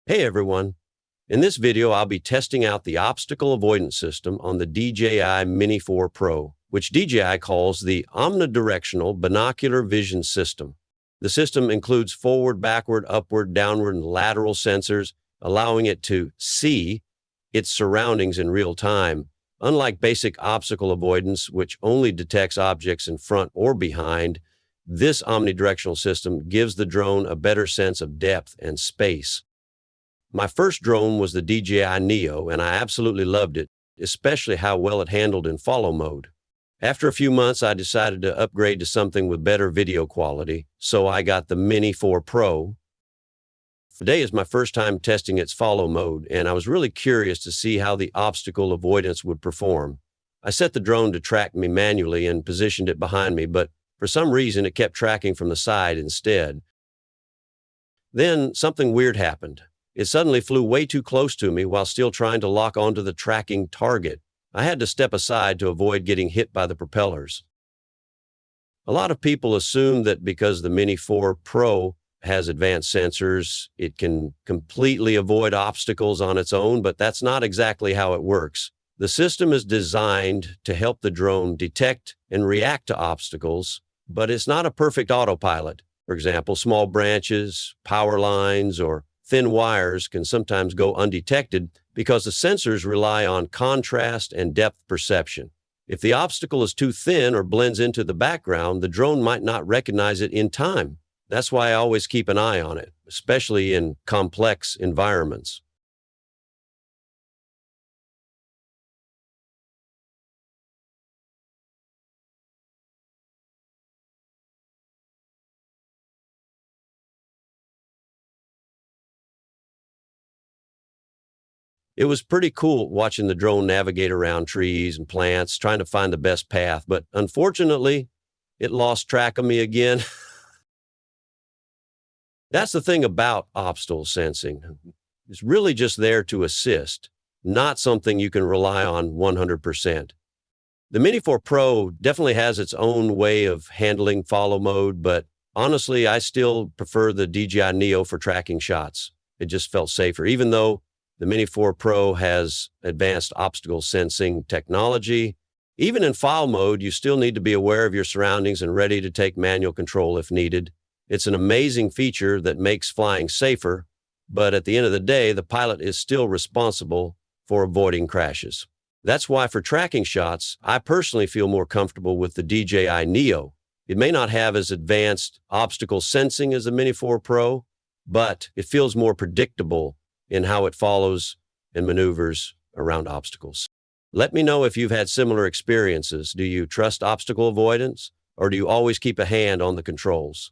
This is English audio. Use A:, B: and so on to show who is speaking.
A: Hey everyone. In this video, I'll be testing out the obstacle avoidance system on the DJI Mini 4 Pro, which DJI calls the omnidirectional binocular vision system. The system includes forward, backward, upward, downward, and lateral sensors, allowing it to see its surroundings in real time. Unlike basic obstacle avoidance, which only detects objects in front or behind, this omnidirectional system gives the drone a better sense of depth and space. My first drone was the DJI Neo, and I absolutely loved it, especially how well it handled in follow mode. After a few months, I decided to upgrade to something with better video quality, so I got the Mini 4 Pro. Today is my first time testing its follow mode, and I was really curious to see how the obstacle avoidance would perform. I set the drone to track me manually and positioned it behind me, but for some reason it kept tracking from the side instead. Then something weird happened. It suddenly flew way too close to me while still trying to lock onto the tracking target. I had to step aside to avoid getting hit by the propellers. A lot of people assume that because the Mini 4 Pro has advanced sensors, it can completely avoid obstacles on its own, but that's not exactly how it works. The system is designed to help the drone detect and react to obstacles, but it's not a perfect autopilot. For example, small branches, power lines, or thin wires can sometimes go undetected because the sensors rely on contrast and depth perception. If the obstacle is too thin or blends into the background, the drone might not recognize it in time. That's why I always keep an eye on it, especially in complex environments. It was pretty cool watching the drone navigate around trees and plants, trying to find the best path, but unfortunately, it lost track of me again. That's the thing about obstacle sensing. It's really just there to assist, not something you can rely on 100%. The Mini 4 Pro definitely has its own way of handling follow mode, but honestly, I still prefer the DJI Neo for tracking shots. It just felt safer, even though the Mini 4 Pro has advanced obstacle sensing technology. Even in file mode, you still need to be aware of your surroundings and ready to take manual control if needed. It's an amazing feature that makes flying safer, but at the end of the day, the pilot is still responsible for avoiding crashes. That's why for tracking shots, I personally feel more comfortable with the DJI Neo. It may not have as advanced obstacle sensing as the Mini 4 Pro, but it feels more predictable in how it follows and maneuvers around obstacles. Let me know if you've had similar experiences. Do you trust obstacle avoidance, or do you always keep a hand on the controls?